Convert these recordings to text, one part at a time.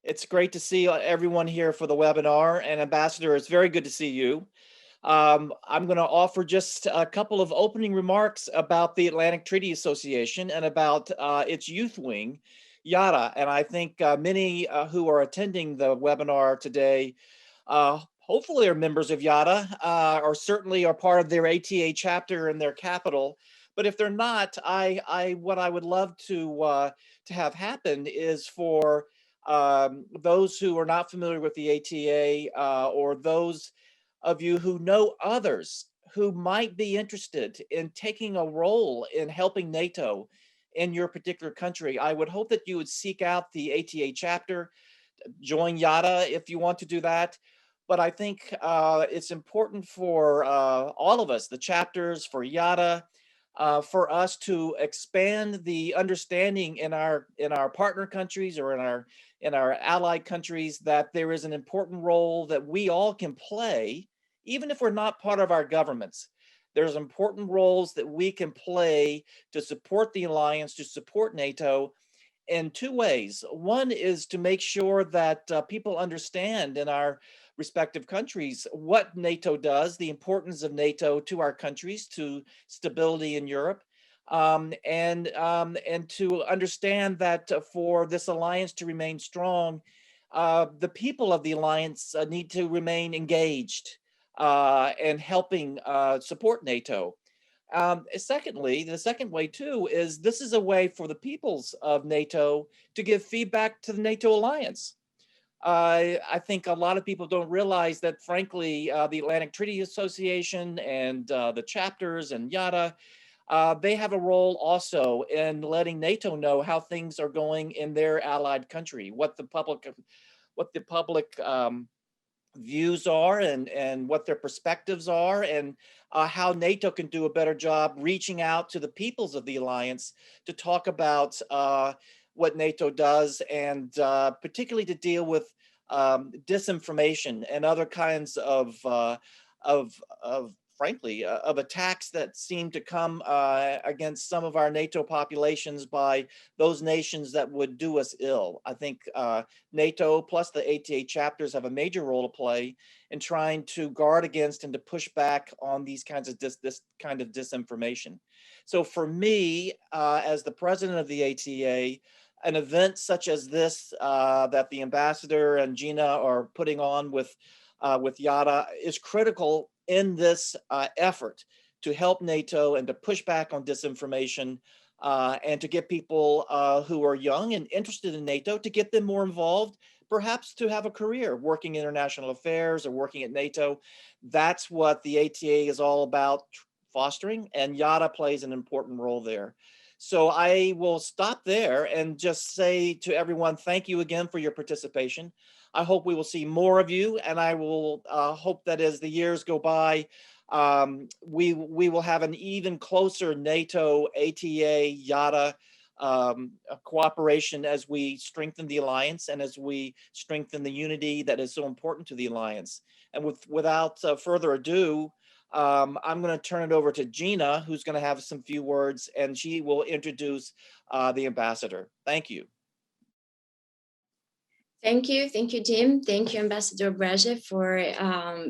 It's great to see everyone here for the webinar. And Ambassador, it's very good to see you. I'm going to offer just a couple of opening remarks about the Atlantic Treaty Association and about its youth wing, YATA. And I think many who are attending the webinar today hopefully are members of YATA or certainly are part of their ATA chapter in their capital. But if they're not, what I would love to have happen is for those who are not familiar with the ATA or those of you who know others who might be interested in taking a role in helping NATO in your particular country, I would hope that you would seek out the ATA chapter, join YATA if you want to do that. But I think it's important for all of us, the chapters, for YATA, for us to expand the understanding in our partner countries or in our allied countries that there is an important role that we all can play, even if we're not part of our governments. There's important roles that we can play to support the alliance, to support NATO in two ways. One is to make sure that people understand in our respective countries what NATO does, the importance of NATO to our countries, to stability in Europe, and to understand that for this alliance to remain strong, the people of the alliance need to remain engaged and helping support NATO. Secondly, the second way too is this is a way for the peoples of NATO to give feedback to the NATO alliance. I think a lot of people don't realize that, frankly, the Atlantic Treaty Association and the chapters and YATA, they have a role also in letting NATO know how things are going in their allied country, what the public views are and what their perspectives are, and how NATO can do a better job reaching out to the peoples of the alliance to talk about what NATO does, and particularly to deal with disinformation and other kinds of frankly, of attacks that seem to come against some of our NATO populations by those nations that would do us ill. I think NATO plus the ATA chapters have a major role to play in trying to guard against and to push back on these kinds of this kind of disinformation. So for me, as the president of the ATA, an event such as this that the ambassador and Gina are putting on with YATA is critical in this effort to help NATO and to push back on disinformation and to get people who are young and interested in NATO, to get them more involved, perhaps to have a career working international affairs or working at NATO. That's what the ATA is all about fostering, and YATA plays an important role there. So I will stop there and just say to everyone, thank you again for your participation. I hope we will see more of you, and I will hope that as the years go by, we will have an even closer NATO, ATA, YATA cooperation as we strengthen the alliance and as we strengthen the unity that is so important to the alliance. And without further ado, I'm going to turn it over to Gina, who's going to have some few words, and she will introduce the ambassador. Thank you. Thank you, Jim. Thank you, Ambassador Braje, for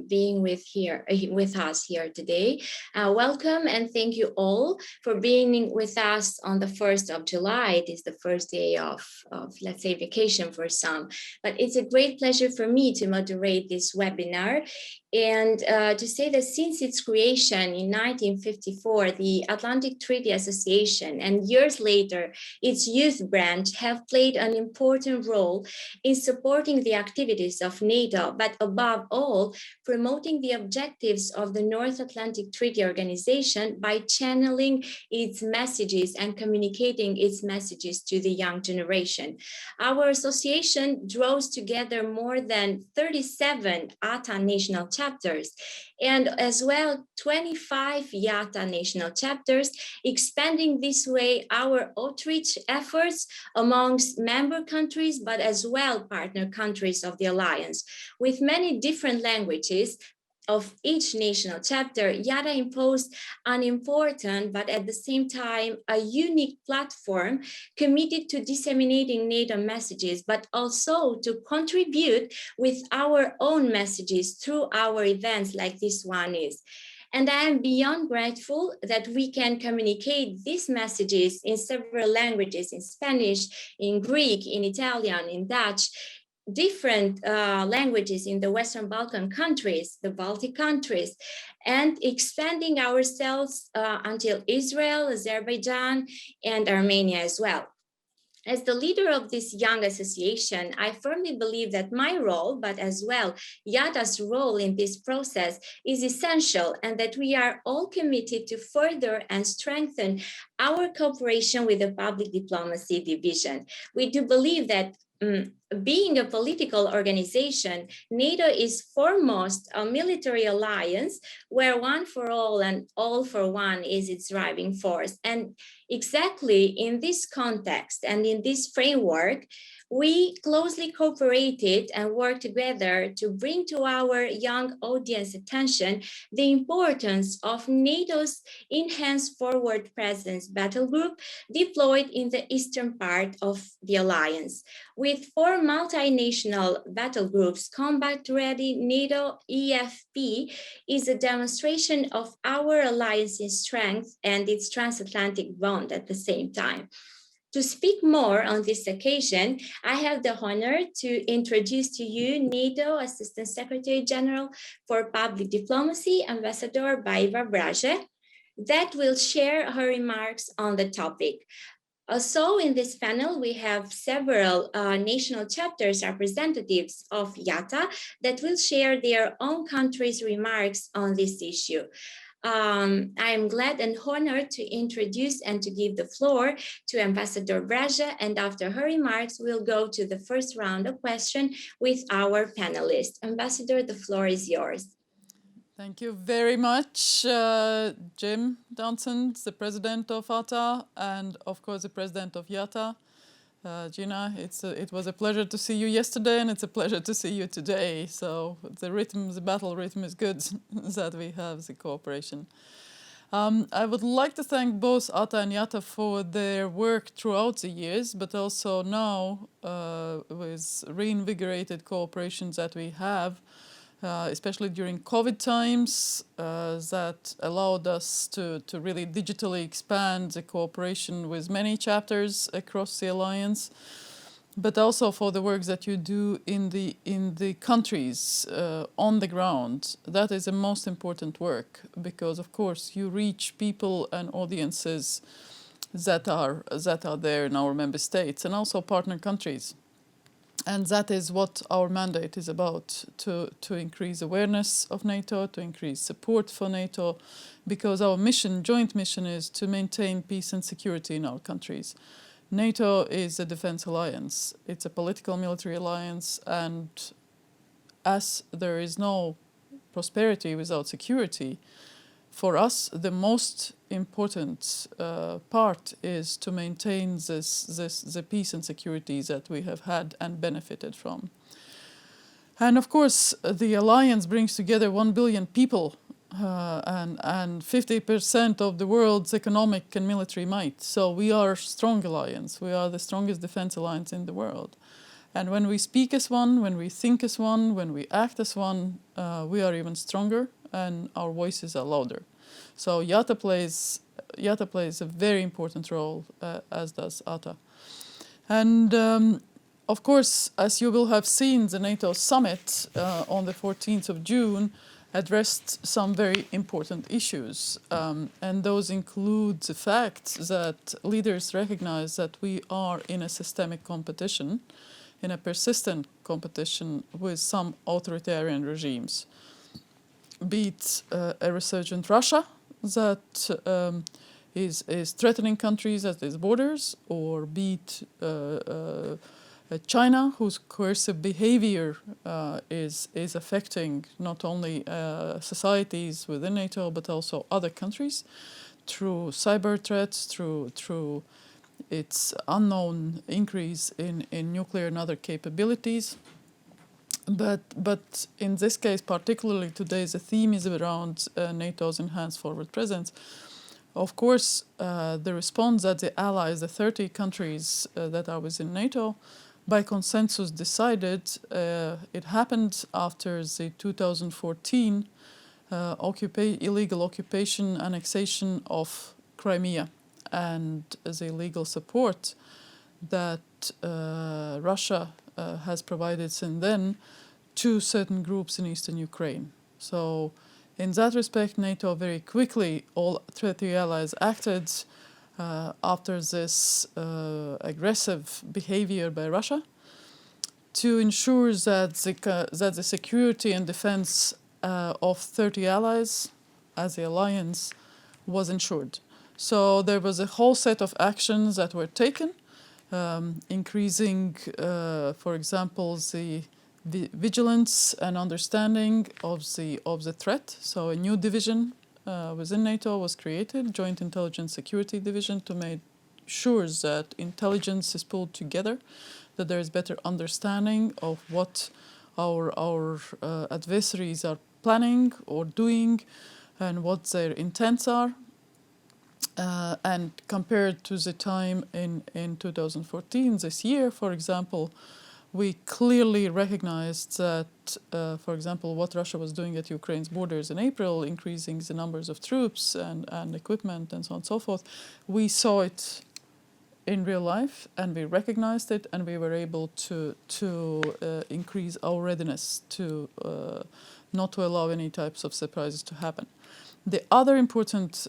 being with us here today. Welcome, and thank you all for being with us on the 1st of July. It is the first day of let's say, vacation for some, but it's a great pleasure for me to moderate this webinar. And to say that since its creation in 1954, the Atlantic Treaty Association and years later, its youth branch have played an important role in supporting the activities of NATO, but above all, promoting the objectives of the North Atlantic Treaty Organization by channeling its messages and communicating its messages to the young generation. Our association draws together more than 37 ATA national chapters, and as well 25 YATA national chapters, expanding this way our outreach efforts amongst member countries, but as well partner countries of the alliance, with many different languages of each national chapter, YATA imposed an important, but at the same time, a unique platform committed to disseminating NATO messages, but also to contribute with our own messages through our events like this one is. And I am beyond grateful that we can communicate these messages in several languages, in Spanish, in Greek, in Italian, in Dutch, different languages in the Western Balkan countries, the Baltic countries, and expanding ourselves until Israel, Azerbaijan, and Armenia as well. As the leader of this young association, I firmly believe that my role, but as well YATA's role in this process, is essential, and that we are all committed to further and strengthen our cooperation with the Public Diplomacy Division. We do believe that being a political organization, NATO is foremost a military alliance where one for all and all for one is its driving force. And exactly in this context and in this framework, we closely cooperated and worked together to bring to our young audience attention the importance of NATO's enhanced forward presence battle group deployed in the eastern part of the alliance. With 4 multinational battle groups, combat-ready NATO eFP is a demonstration of our alliance's strength and its transatlantic bond at the same time. To speak more on this occasion, I have the honor to introduce to you NATO Assistant Secretary General for Public Diplomacy, Ambassador Baiva Braje, that will share her remarks on the topic. Also, in this panel, we have several national chapters representatives of YATA that will share their own country's remarks on this issue. I am glad and honored to introduce and to give the floor to Ambassador Braja, and after her remarks, we'll go to the first round of questions with our panelists. Ambassador, the floor is yours. Thank you very much, Jim Townsend, the president of YATA, and of course the president of YATA. Gina, it was a pleasure to see you yesterday, and it's a pleasure to see you today. So the battle rhythm is good that we have the cooperation. I would like to thank both YATA and YATA for their work throughout the years, but also now with reinvigorated cooperations that we have, especially during COVID times, that allowed us to really digitally expand the cooperation with many chapters across the alliance, but also for the work that you do in the countries on the ground. That is the most important work, because of course you reach people and audiences that are there in our member states and also partner countries. And that is what our mandate is about, to increase awareness of NATO, to increase support for NATO, because our joint mission is to maintain peace and security in our countries. NATO is a defense alliance. It's a political military alliance, and as there is no prosperity without security, for us, the most important part is to maintain the peace and security that we have had and benefited from. And of course, the alliance brings together 1 billion people and 50% of the world's economic and military might. So we are a strong alliance. We are the strongest defense alliance in the world. And when we speak as one, when we think as one, when we act as one, we are even stronger and our voices are louder. So YATA plays a very important role, as does YATA. And of course, as you will have seen, the NATO summit on the 14th of June addressed some very important issues. And those include the fact that leaders recognize that we are in a systemic competition, in a persistent competition with some authoritarian regimes. Be it a resurgent Russia that is threatening countries at its borders, or be it China, whose coercive behavior is affecting not only societies within NATO but also other countries through cyber threats, through its unknown increase in nuclear and other capabilities. But in this case, particularly today, the theme is around NATO's enhanced forward presence. Of course, the response that the allies, the 30 countries that are within NATO, by consensus decided, it happened after the 2014 illegal occupation, annexation of Crimea, and the illegal support that Russia has provided since then to certain groups in eastern Ukraine. So in that respect, NATO very quickly, all 30 allies acted after this aggressive behavior by Russia to ensure that the security and defense of 30 allies as the alliance was ensured. So there was a whole set of actions that were taken, increasing, for example, the vigilance and understanding of the threat. So a new division within NATO was created, Joint Intelligence Security Division, to make sure that intelligence is pulled together, that there is better understanding of what our adversaries are planning or doing and what their intents are. And compared to the time in 2014, this year, for example, we clearly recognized that, for example, what Russia was doing at Ukraine's borders in April, increasing the numbers of troops and equipment and so on and so forth, we saw it in real life and we recognized it, and we were able to increase our readiness to not to allow any types of surprises to happen. The other important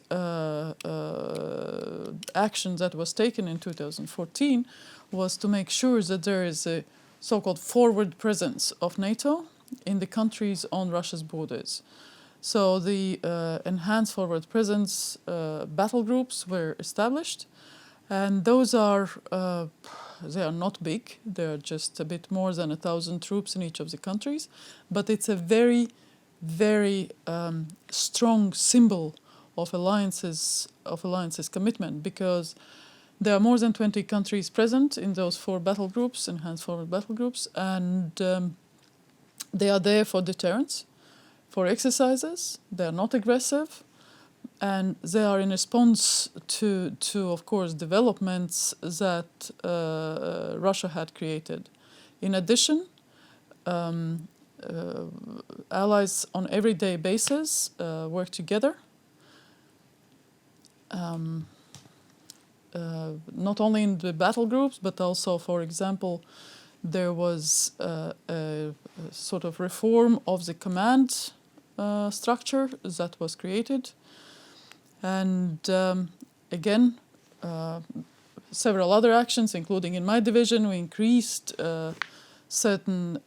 action that was taken in 2014 was to make sure that there is a so-called forward presence of NATO in the countries on Russia's borders. So the enhanced forward presence battle groups were established, and those are they are not big. They're just a bit more than 1,000 troops in each of the countries, but it's a very strong symbol of alliances commitment, because there are more than 20 countries present in those 4 battle groups, enhanced forward battle groups, and they are there for deterrence, for exercises. They are not aggressive, and they are in response to of course, developments that Russia had created. In addition, allies on everyday basis work together. Not only in the battle groups, but also, for example, there was a sort of reform of the command structure that was created. And again, several other actions, including in my division, we increased certain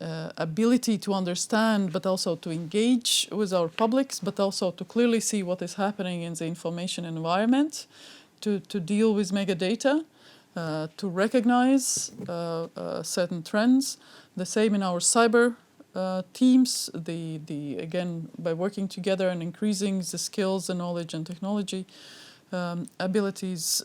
ability to understand, but also to engage with our publics, but also to clearly see what is happening in the information environment, to deal with megadata, to recognize certain trends. The same in our cyber teams. Again, by working together and increasing the skills, the knowledge and technology abilities,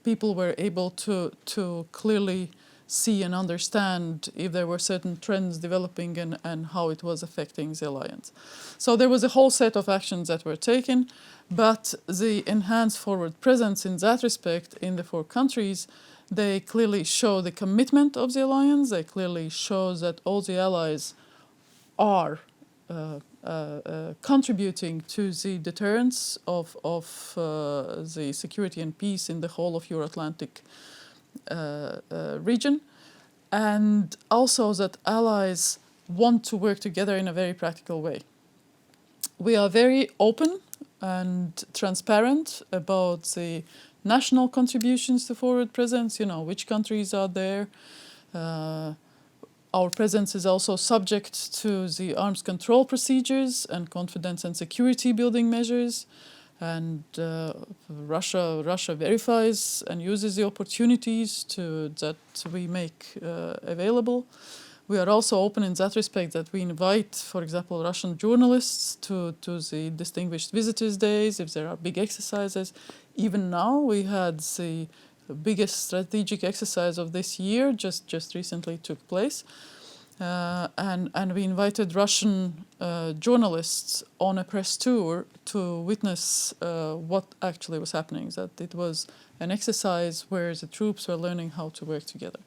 people were able to clearly see and understand if there were certain trends developing and how it was affecting the alliance. So there was a whole set of actions that were taken, but the enhanced forward presence in that respect in the 4 countries, they clearly show the commitment of the alliance. They clearly show that all the allies are contributing to the deterrence of the security and peace in the whole of Euro-Atlantic region, and also that allies want to work together in a very practical way. We are very open and transparent about the national contributions to forward presence, which countries are there. Our presence is also subject to the arms control procedures and confidence and security building measures. And Russia verifies and uses the opportunities that we make available. We are also open in that respect that we invite, for example, Russian journalists to the Distinguished Visitors Days if there are big exercises. Even now we had the biggest strategic exercise of this year just recently took place. And we invited Russian journalists on a press tour to witness what actually was happening, that it was an exercise where the troops were learning how to work together.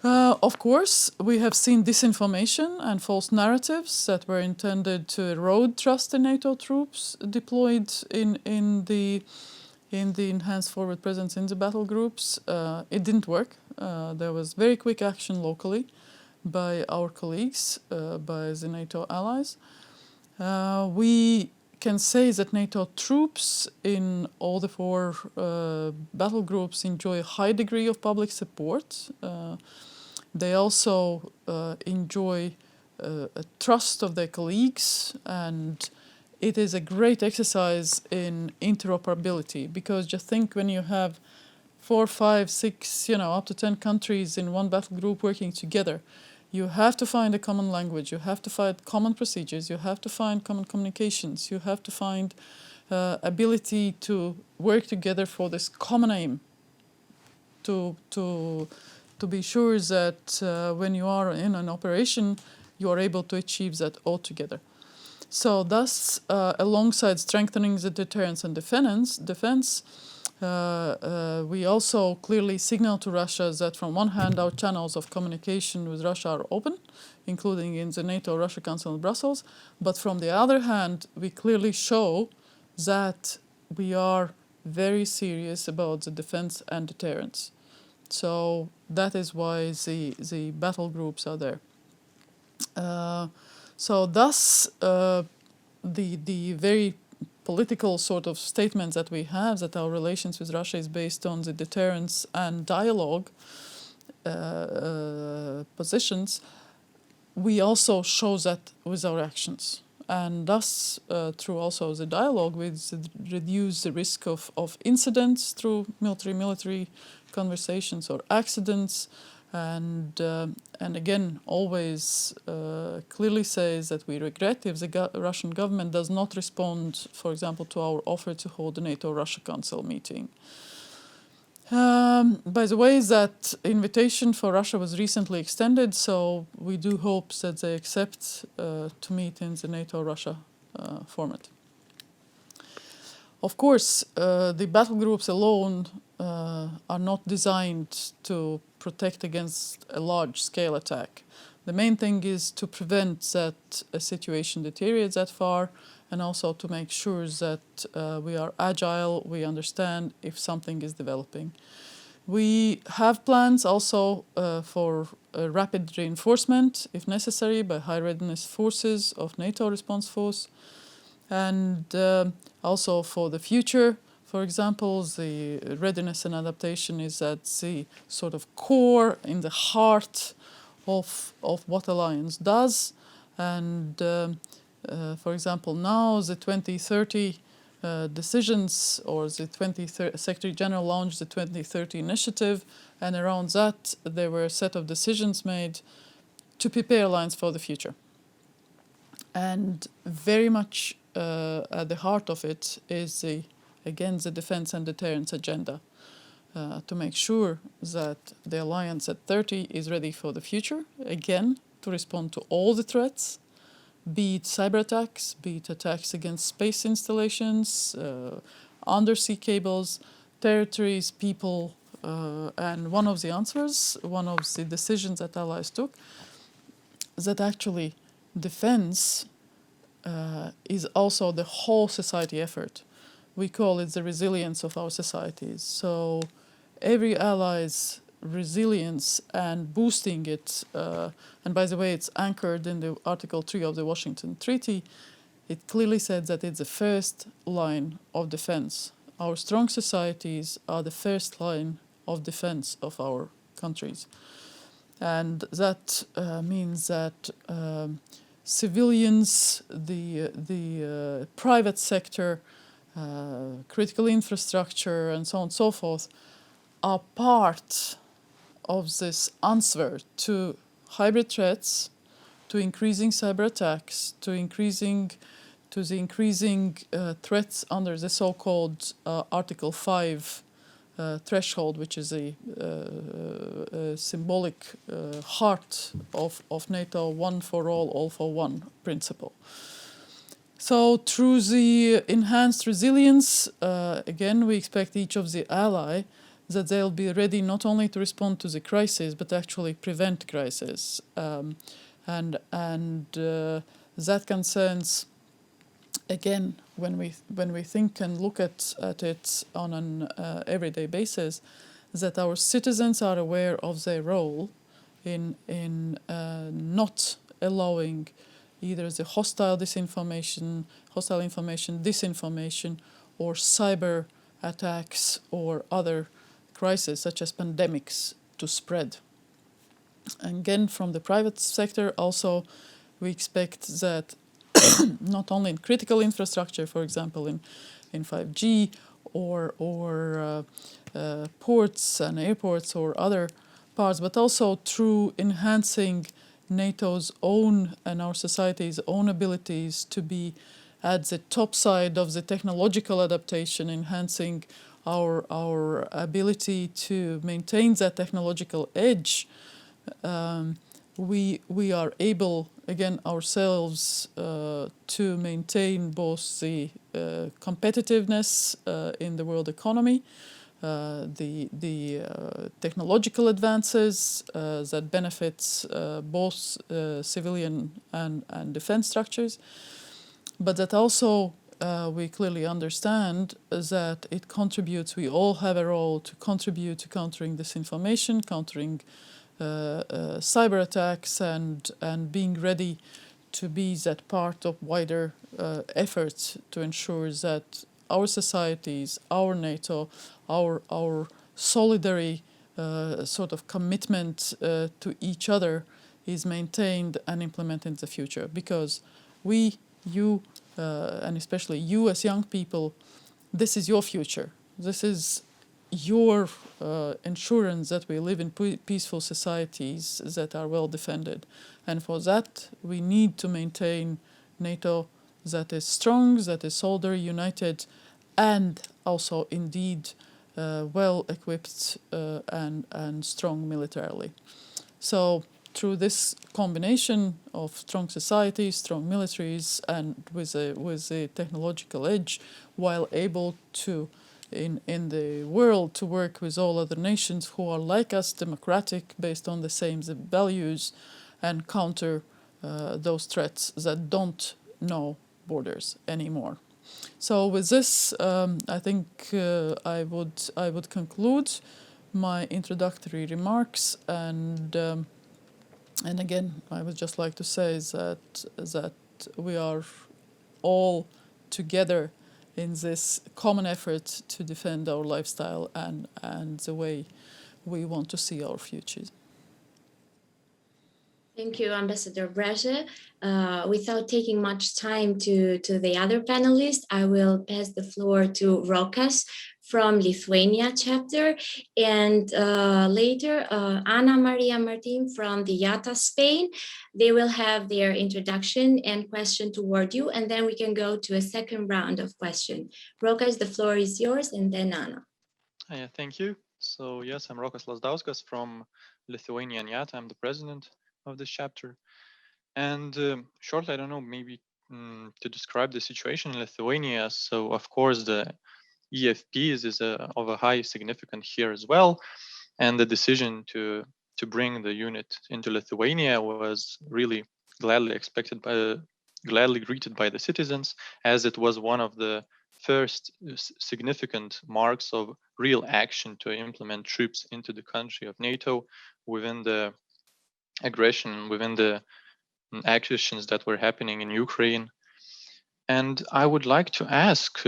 Of course, we have seen disinformation and false narratives that were intended to erode trust in NATO troops deployed in the enhanced forward presence in the battle groups. It didn't work. There was very quick action locally by our colleagues, by the NATO allies. We can say that NATO troops in all the four battle groups enjoy a high degree of public support. They also enjoy a trust of their colleagues, and it is a great exercise in interoperability, because just think when you have 4, 5, 6, up to 10 countries in one battle group working together, you have to find a common language, you have to find common procedures, you have to find common communications, you have to find ability to work together for this common aim, to be sure that when you are in an operation, you are able to achieve that all together. So thus, alongside strengthening the deterrence and defense, we also clearly signal to Russia that from one hand our channels of communication with Russia are open, including in the NATO-Russia Council in Brussels, but from the other hand we clearly show that we are very serious about the defense and deterrence. So that is why the battle groups are there. So thus the very political sort of statements that we have, that our relations with Russia is based on the deterrence and dialogue positions, we also show that with our actions. And thus, through also the dialogue, we reduce the risk of incidents through military conversations or accidents, and again always clearly says that we regret if the Russian government does not respond, for example, to our offer to hold a NATO-Russia Council meeting. By the way, that invitation for Russia was recently extended, so we do hope that they accept to meet in the NATO-Russia format. Of course, the battle groups alone are not designed to protect against a large-scale attack. The main thing is to prevent that a situation deteriorates that far, and also to make sure that we are agile, we understand if something is developing. We have plans also for rapid reinforcement, if necessary, by high readiness forces of NATO response force, and also for the future. For example, the readiness and adaptation is at the sort of core, in the heart of what Alliance does. And for example, now the 2030 decisions, or the Secretary General launched the 2030 initiative, and around that there were a set of decisions made to prepare Alliance for the future. And very much at the heart of it is again the defense and deterrence agenda, to make sure that the Alliance at 30 is ready for the future, again to respond to all the threats, be it cyber attacks, be it attacks against space installations, undersea cables, territories, people, and one of the answers, one of the decisions that allies took, that actually defense is also the whole society effort. We call it the resilience of our societies. So every ally's resilience and boosting it, and by the way, it's anchored in the Article 3 of the Washington Treaty. It clearly said that it's the first line of defense. Our strong societies are the first line of defense of our countries. And that means that civilians, the private sector, critical infrastructure, and so on and so forth, are part of this answer to hybrid threats, to increasing cyber attacks, to the increasing threats under the so-called Article 5 threshold, which is a symbolic heart of NATO, one for all for one principle. So through the enhanced resilience, again, we expect each of the ally that they'll be ready not only to respond to the crisis, but actually prevent crisis. And that concerns, again, when we think and look at it on an everyday basis, that our citizens are aware of their role in not allowing either the hostile information, disinformation, or cyber attacks or other crises such as pandemics to spread. And again, from the private sector also, we expect that not only in critical infrastructure, for example, in 5G or ports and airports or other parts, but also through enhancing NATO's own and our society's own abilities to be at the top side of the technological adaptation, enhancing our ability to maintain that technological edge. We are able, again, ourselves to maintain both the competitiveness in the world economy, the technological advances that benefits both civilian and defense structures, but that also we clearly understand that it contributes, we all have a role to contribute to countering disinformation, countering cyber attacks, and being ready to be that part of wider efforts to ensure that our societies, our NATO, our solidary sort of commitment to each other is maintained and implemented in the future. Because we, you, and especially you as young people, this is your future. This is your assurance that we live in peaceful societies that are well defended. And for that, we need to maintain NATO that is strong, that is solidary, united, and also indeed well equipped and strong militarily. So through this combination of strong societies, strong militaries, and with a technological edge, while able to in the world to work with all other nations who are like us, democratic, based on the same values, and counter those threats that don't know borders anymore. So with this, I think I would conclude my introductory remarks, and again, I would just like to say that we are all together in this common effort to defend our lifestyle and the way we want to see our futures. Thank you, Ambassador Braja. Without taking much time to the other panelists, I will pass the floor to Rokas from Lithuania chapter, and later Ana Maria Martin from the YATA Spain. They will have their introduction and question toward you, and then we can go to a second round of questions. Rokas, the floor is yours, and then Ana. Thank you. So yes, I'm Rokas Lasdauskas from Lithuanian YATA. I'm the president of this chapter. And shortly, I don't know, maybe to describe the situation in Lithuania. So of course, the eFP is of a high significance here as well. And the decision to bring the unit into Lithuania was really gladly greeted by the citizens, as it was one of the first significant marks of real action to implement troops into the country of NATO within the aggression, within the actions that were happening in Ukraine. And I would like to ask,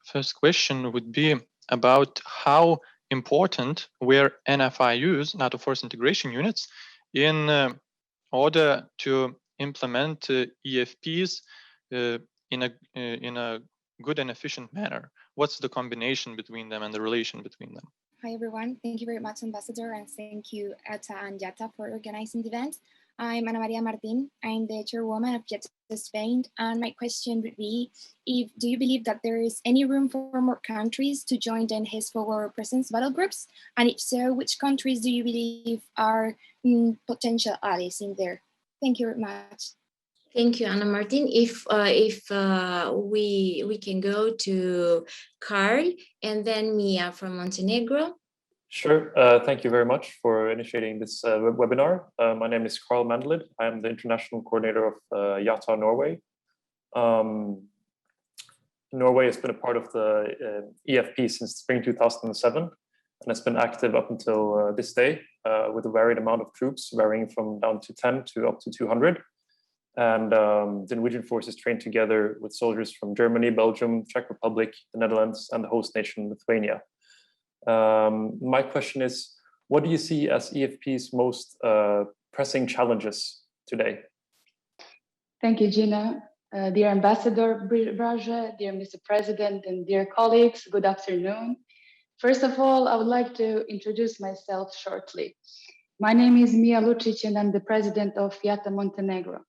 first question would be about how important were NFIUs, NATO Force Integration Units, in order to implement eFPs in a good and efficient manner. What's the combination between them and the relation between them? Hi, everyone. Thank you very much, Ambassador, and thank you, ETA and YATA, for organizing the event. I'm Ana Maria Martin. I'm the chairwoman of YATA Spain. And my question would be, do you believe that there is any room for more countries to join the enhanced forward presence battle groups? And if so, which countries do you believe are potential allies in there? Thank you very much. Thank you, Ana Martin. If we can go to Carl and then Mia from Montenegro. Sure. Thank you very much for initiating this webinar. My name is Carl Mandelid. I am the international coordinator of YATA Norway. Norway has been a part of the eFP since spring 2007, and has been active up until this day with a varied amount of troops, varying from down to 10 to up to 200. And the Norwegian forces trained together with soldiers from Germany, Belgium, Czech Republic, the Netherlands, and the host nation, Lithuania. My question is, what do you see as eFP's most pressing challenges today? Thank you, Gina. Dear Ambassador Braja, dear Mr. President, and dear colleagues, good afternoon. First of all, I would like to introduce myself shortly. My name is Mia Lucic, and I'm the president of YATA Montenegro.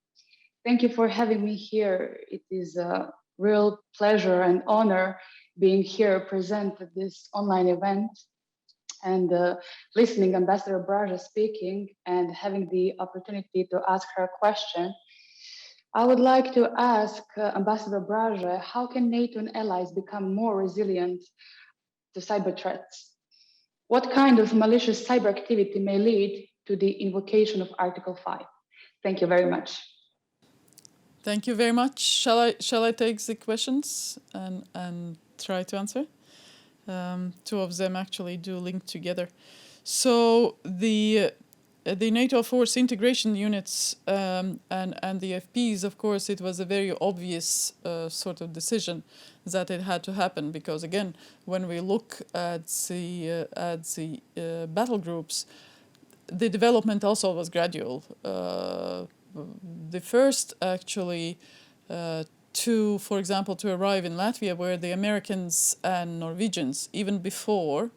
Thank you for having me here. It is a real pleasure and honor being here present at this online event and listening Ambassador Braja speaking and having the opportunity to ask her a question. I would like to ask Ambassador Braja, how can NATO and allies become more resilient to cyber threats? What kind of malicious cyber activity may lead to the invocation of Article 5? Thank you very much. Thank you very much. Shall I take the questions and try to answer? Two of them actually do link together. So the NATO force integration units and the FPs, of course, it was a very obvious sort of decision that it had to happen, because again, when we look at the battle groups, the development also was gradual. The first actually for example, to arrive in Latvia were the Americans and Norwegians, even before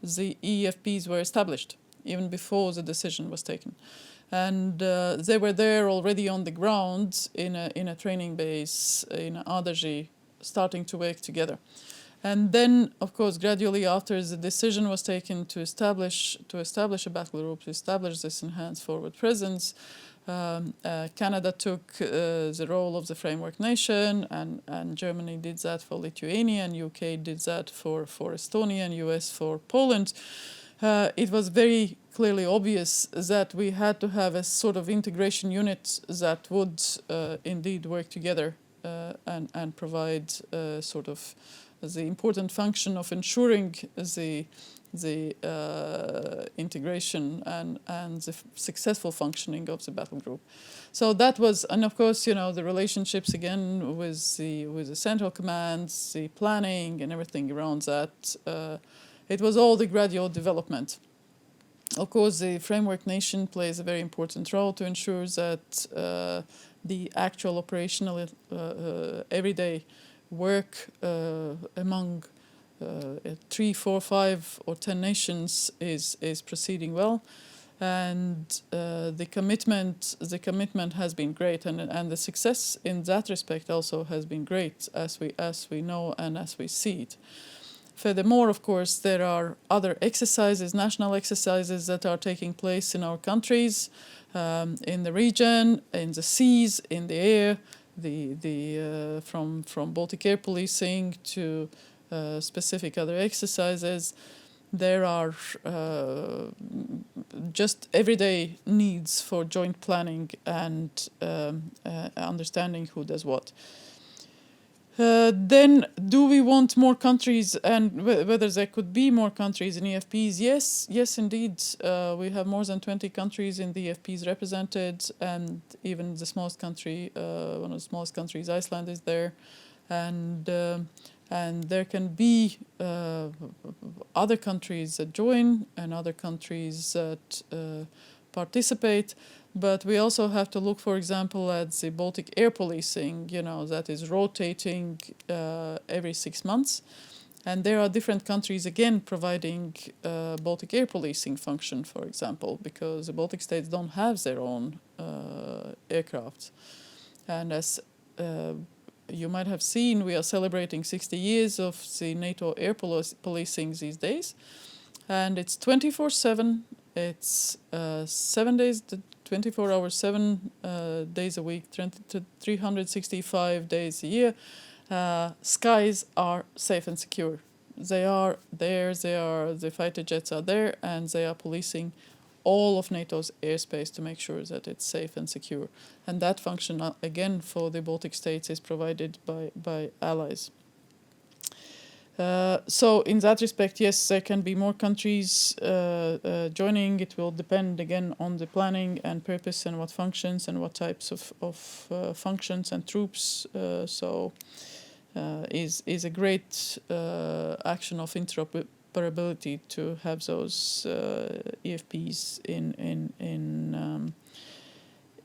the eFPs were established, even before the decision was taken. And they were there already on the ground in a training base in Adaji, starting to work together. And then, of course, gradually after the decision was taken to establish a battle group, to establish this enhanced forward presence, Canada took the role of the framework nation, and Germany did that for Lithuania, and UK did that for Estonia, and US for Poland. It was very clearly obvious that we had to have a sort of integration unit that would indeed work together and provide sort of the important function of ensuring the integration and the successful functioning of the battle group. So that was, and of course, the relationships again with the central commands, the planning and everything around that. It was all the gradual development. Of course, the framework nation plays a very important role to ensure that the actual operational everyday work among 3, 4, 5 or 10 nations is proceeding well, and the commitment has been great, and the success in that respect also has been great, as we know and as we see it. Furthermore, of course, there are other exercises, national exercises that are taking place in our countries, in the region, in the seas, in the air, from Baltic air policing to specific other exercises. There are just everyday needs for joint planning and understanding who does what. Then, do we want more countries, and whether there could be more countries in EFPs? Yes, indeed. We have more than 20 countries in the EFPs represented, and even the smallest country, one of the smallest countries, Iceland, is there, and there can be other countries that join and other countries that participate. But we also have to look, for example, at the Baltic air policing, that is rotating every 6 months. And there are different countries, again, providing Baltic air policing function, for example, because the Baltic states don't have their own aircraft. And as you might have seen, we are celebrating 60 years of the NATO air policing these days. And it's 24/7. It's 7 days, 24 hours, 7 days a week, 365 days a year. Skies are safe and secure. They are there, the fighter jets are there, and they are policing all of NATO's airspace to make sure that it's safe and secure. And that function, again, for the Baltic states is provided by allies. So in that respect, yes, there can be more countries joining. It will depend, again, on the planning and purpose and what functions and what types of functions and troops. Is a great action of interoperability to have those eFPs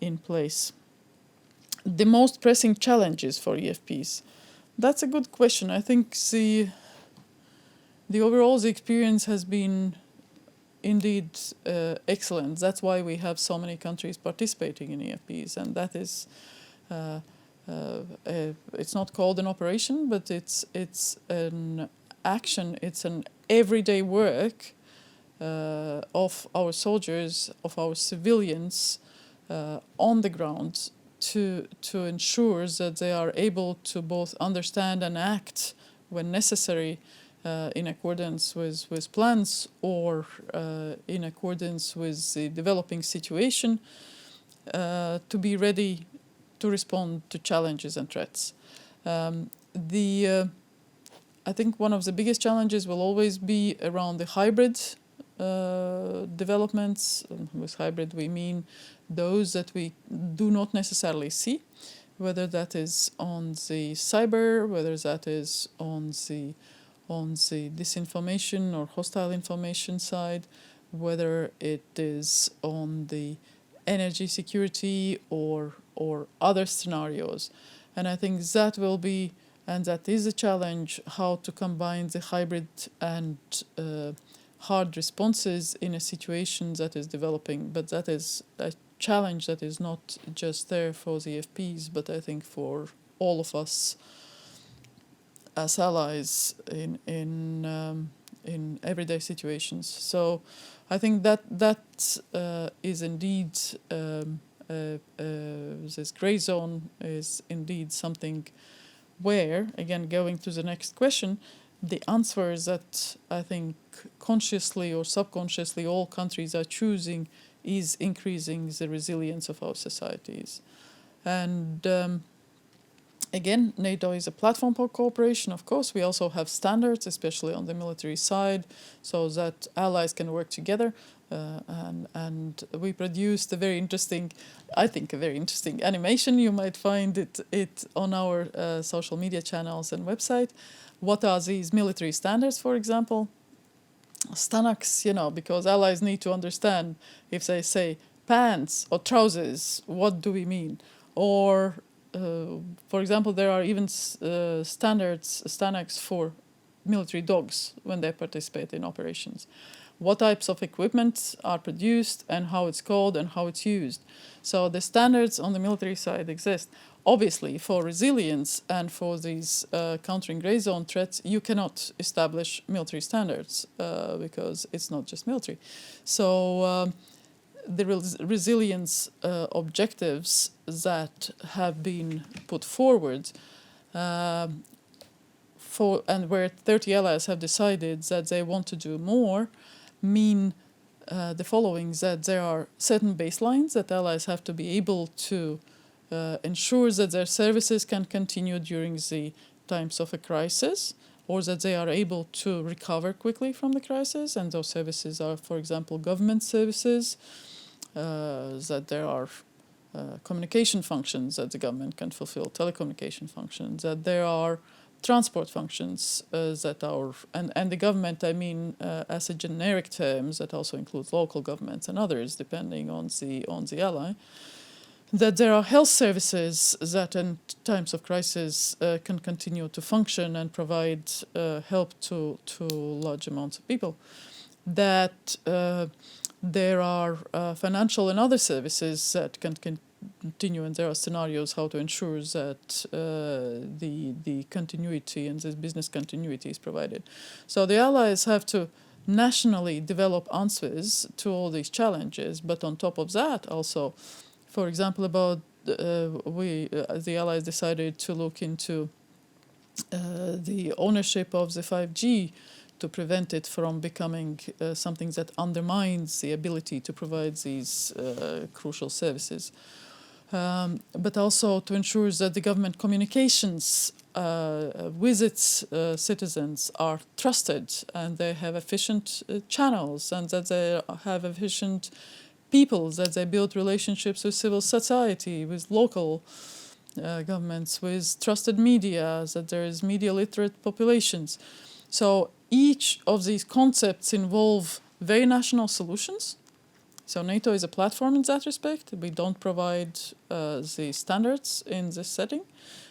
in place. The most pressing challenges for eFPs. That's a good question. I think the overall experience has been indeed excellent. That's why we have so many countries participating in eFPs, and that is it's not called an operation, but it's an action. It's an everyday work of our soldiers, of our civilians on the ground to ensure that they are able to both understand and act when necessary in accordance with plans or in accordance with the developing situation to be ready to respond to challenges and threats. I think one of the biggest challenges will always be around the hybrid developments. With hybrid we mean those that we do not necessarily see, whether that is on the cyber, whether that is on the disinformation or hostile information side, whether it is on the energy security or other scenarios. And I think that will be, and that is a challenge, how to combine the hybrid and hard responses in a situation that is developing. But that is a challenge that is not just there for the FPs, but I think for all of us as allies in everyday situations. So I think that is indeed this gray zone is indeed something where, again, going to the next question, the answer is that I think consciously or subconsciously all countries are choosing is increasing the resilience of our societies. And again, NATO is a platform for cooperation, of course. We also have standards, especially on the military side, so that allies can work together. And we produced a very interesting animation. You might find it on our social media channels and website. What are these military standards, for example? Stanax, because allies need to understand if they say pants or trousers, what do we mean? Or, for example, there are even standards, Stanax for military dogs when they participate in operations. What types of equipment are produced and how it's called and how it's used. So the standards on the military side exist. Obviously, for resilience and for these countering gray zone threats, you cannot establish military standards because it's not just military. So the resilience objectives that have been put forward and where 30 allies have decided that they want to do more mean the following, that there are certain baselines that allies have to be able to ensure that their services can continue during the times of a crisis, or that they are able to recover quickly from the crisis. And those services are, for example, government services, that there are communication functions that the government can fulfill, telecommunication functions, that there are transport functions that are, and the government, I mean, as a generic term, that also includes local governments and others, depending on the ally. that there are health services that in times of crisis can continue to function and provide help to large amounts of people, that there are financial and other services that can continue, and there are scenarios how to ensure that the continuity and this business continuity is provided. So the allies have to nationally develop answers to all these challenges, but on top of that also, for example, the allies decided to look into the ownership of the 5G to prevent it from becoming something that undermines the ability to provide these crucial services. But also to ensure that the government communications with its citizens are trusted and they have efficient channels, and that they have efficient people, that they build relationships with civil society, with local governments, with trusted media, that there is media literate populations. So each of these concepts involve very national solutions. So NATO is a platform in that respect. We don't provide the standards in this setting,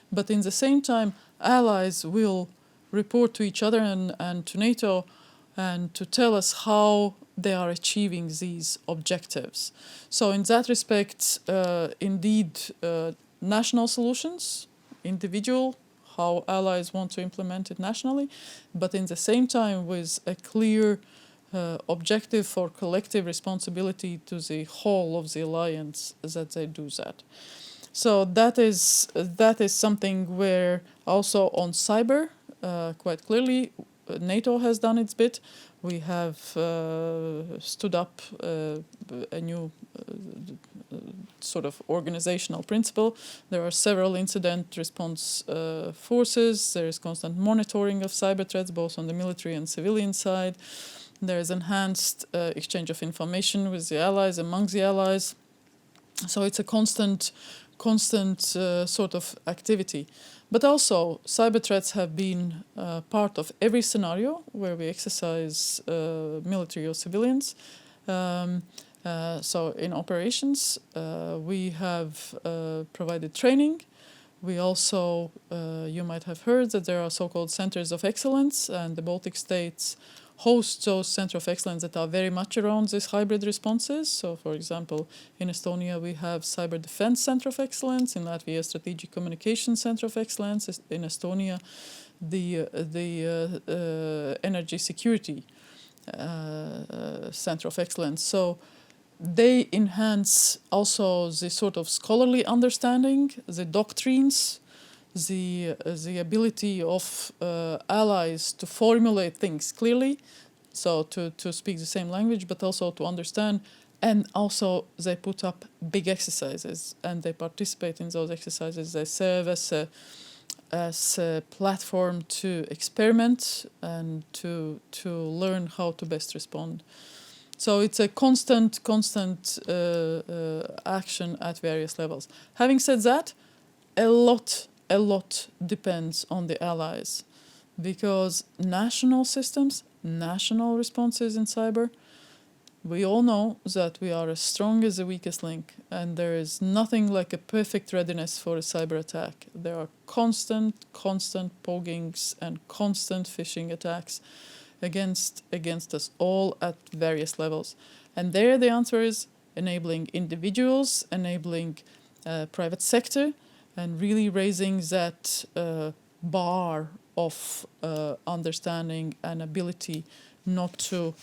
but in the same time, allies will report to each other and to NATO and to tell us how they are achieving these objectives. So in that respect, indeed, national solutions, individual, how allies want to implement it nationally, but in the same time with a clear objective for collective responsibility to the whole of the alliance that they do that. So that is something where also on cyber, quite clearly, NATO has done its bit. We have stood up a new sort of organizational principle. There are several incident response forces. There is constant monitoring of cyber threats, both on the military and civilian side. There is enhanced exchange of information with the allies, among the allies. So it's a constant sort of activity. But also, cyber threats have been part of every scenario where we exercise military or civilians. So in operations, we have provided training. We also, you might have heard that there are so-called centers of excellence, and the Baltic states host those centers of excellence that are very much around these hybrid responses. So, for example, in Estonia, we have Cyber Defense Center of Excellence. In Latvia, Strategic Communications Center of Excellence. In Estonia, the Energy Security Center of Excellence. So they enhance also the sort of scholarly understanding, the doctrines, the ability of allies to formulate things clearly, so to speak the same language, but also to understand. And also they put up big exercises and they participate in those exercises. They serve as a platform to experiment and to learn how to best respond. So it's a constant action at various levels. Having said that, a lot depends on the allies, because national systems, national responses in cyber, we all know that we are as strong as the weakest link, and there is nothing like a perfect readiness for a cyber attack. There are constant poggings and constant phishing attacks against us all at various levels. And there the answer is enabling individuals, enabling private sector, and really raising that bar of understanding and ability not to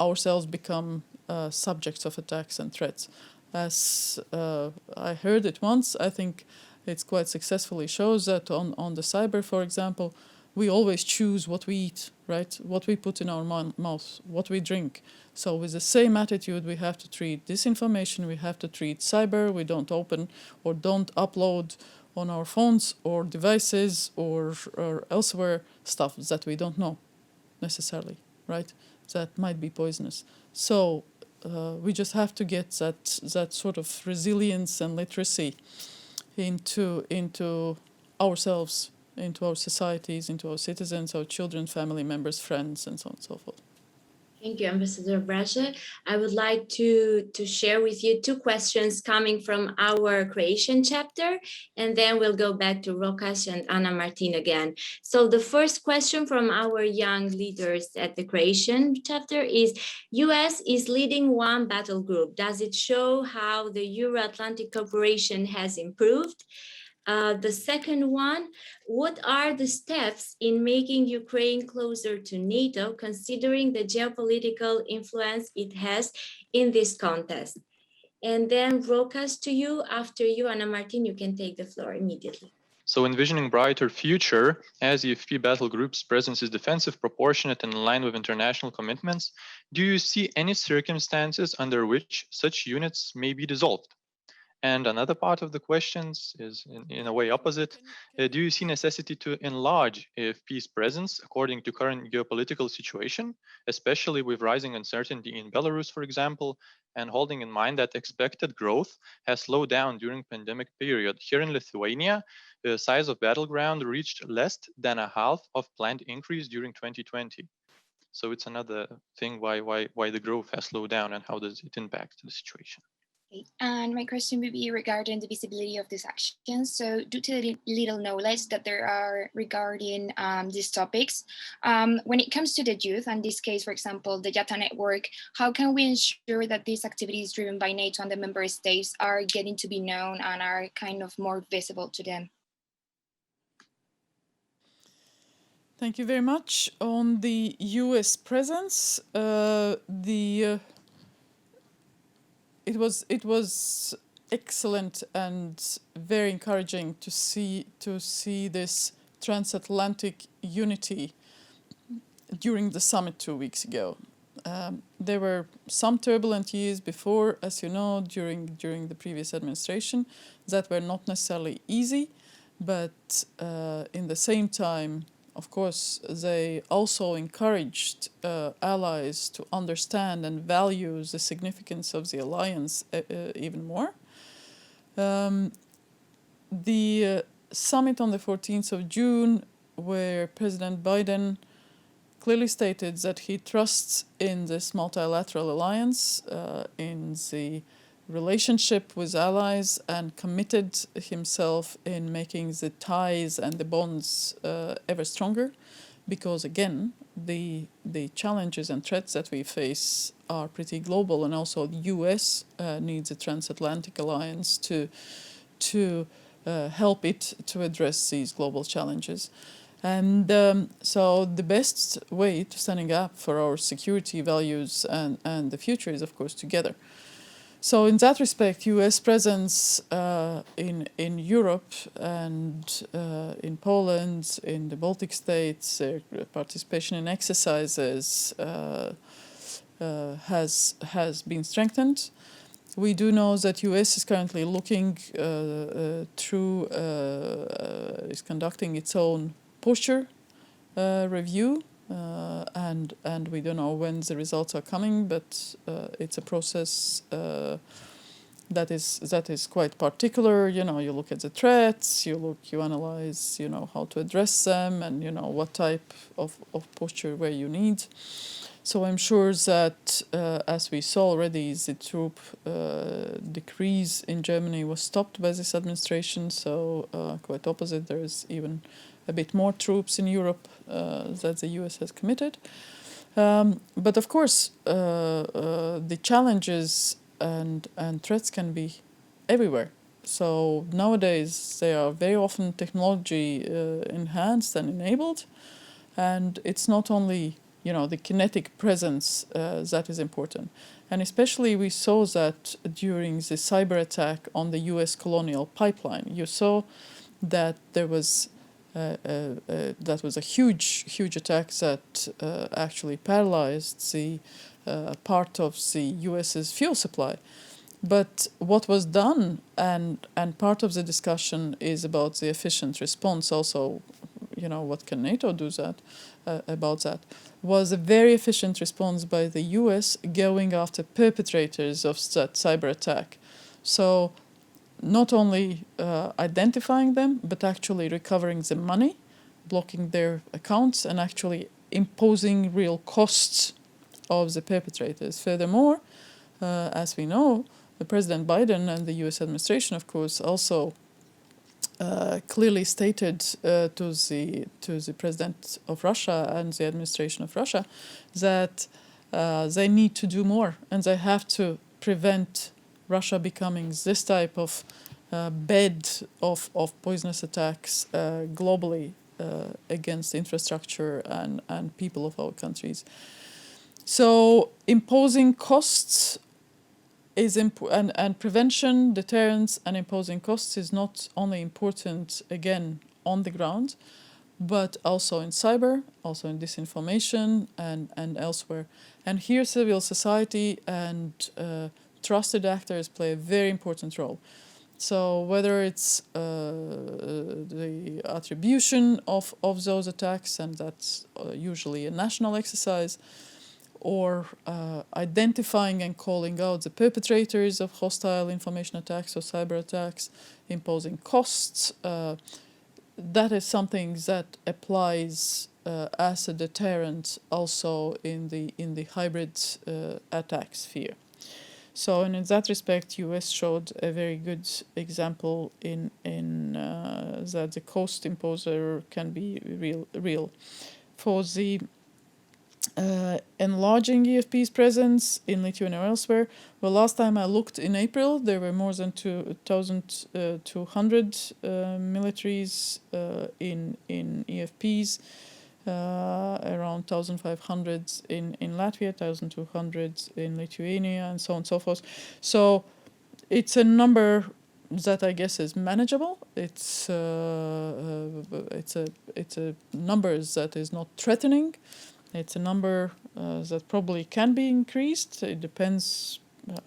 ourselves become subjects of attacks and threats. As I heard it once, I think it's quite successfully shows that on the cyber, for example, we always choose what we eat, right? What we put in our mouth, what we drink. So with the same attitude, we have to treat disinformation, we have to treat cyber, we don't open or don't upload on our phones or devices or elsewhere stuff that we don't know necessarily, right? That might be poisonous. So we just have to get that sort of resilience and literacy into ourselves, into our societies, into our citizens, our children, family members, friends, and so on and so forth. Thank you, Ambassador Braja. I would like to share with you two questions coming from our Croatian chapter, and then we'll go back to Rokas and Ana Martin again. So the first question from our young leaders at the Croatian chapter is, US is leading one battle group. Does it show how the Euro-Atlantic cooperation has improved? The second one, what are the steps in making Ukraine closer to NATO, considering the geopolitical influence it has in this contest? And then Rokas, to you. After you, Ana Martin, you can take the floor immediately. So envisioning brighter future, as eFP battle group's presence is defensive, proportionate, and in line with international commitments, do you see any circumstances under which such units may be dissolved? And another part of the questions is in a way opposite. Do you see necessity to enlarge AFP's presence according to current geopolitical situation, especially with rising uncertainty in Belarus, for example, and holding in mind that expected growth has slowed down during pandemic period? Here in Lithuania, the size of battleground reached less than a half of planned increase during 2020. So it's another thing why the growth has slowed down and how does it impact the situation? Okay. And my question would be regarding the visibility of these actions. So due to the little knowledge that there are regarding these topics, when it comes to the youth, and this case, for example, the YATA network, how can we ensure that these activities driven by NATO and the member states are getting to be known and are kind of more visible to them? Thank you very much. On the US presence, it was excellent and very encouraging to see this transatlantic unity during the summit 2 weeks ago. There were some turbulent years before, as you know, during the previous administration, that were not necessarily easy, but in the same time, of course, they also encouraged allies to understand and value the significance of the alliance even more. The summit on the 14th of June, where President Biden clearly stated that he trusts in this multilateral alliance, in the relationship with allies, and committed himself in making the ties and the bonds ever stronger, because again, the challenges and threats that we face are pretty global, and also the US needs a transatlantic alliance to help it to address these global challenges. And so the best way to standing up for our security values and the future is, of course, together. So in that respect, US presence in Europe and in Poland, in the Baltic states, their participation in exercises has been strengthened. We do know that US is currently looking is conducting its own posture review. And we don't know when the results are coming, but it's a process that is quite particular. You know, you look at the threats, you analyze, how to address them, and what type of posture where you need. So I'm sure that as we saw already, the troop decrease in Germany was stopped by this administration. So quite opposite, there is even a bit more troops in Europe that the US has committed. But of course, the challenges and threats can be everywhere. So nowadays, they are very often technology enhanced and enabled. And it's not only, the kinetic presence that is important. And especially we saw that during the cyber attack on the US colonial pipeline. You saw that there was that was a huge attack that actually paralyzed the part of the US's fuel supply. But what was done, and part of the discussion is about the efficient response also, what can NATO do about that, was a very efficient response by the US going after perpetrators of that cyber attack. So not only identifying them, but actually recovering the money, blocking their accounts, and actually imposing real costs of the perpetrators. Furthermore, as we know, the President Biden and the US administration, of course, also clearly stated to the President of Russia and the administration of Russia that they need to do more, and they have to prevent Russia becoming this type of bed of poisonous attacks globally against infrastructure and people of our countries. So imposing costs is and prevention, deterrence, and imposing costs is not only important, again, on the ground, but also in cyber, also in disinformation, and elsewhere. And here civil society and trusted actors play a very important role. So whether it's the attribution of those attacks, and that's usually a national exercise, or identifying and calling out the perpetrators of hostile information attacks or cyber attacks, imposing costs, that is something that applies as a deterrent also in the hybrid attack sphere. So, and in that respect, US showed a very good example in that the cost imposer can be real. For the enlarging eFP's presence in Lithuania or elsewhere, well, last time I looked in April, there were more than 2,200 militaries in eFPs, around 1,500 in Latvia, 1,200 in Lithuania, and so on and so forth. So it's a number that I guess is manageable. It's a number that is not threatening. It's a number that probably can be increased. It depends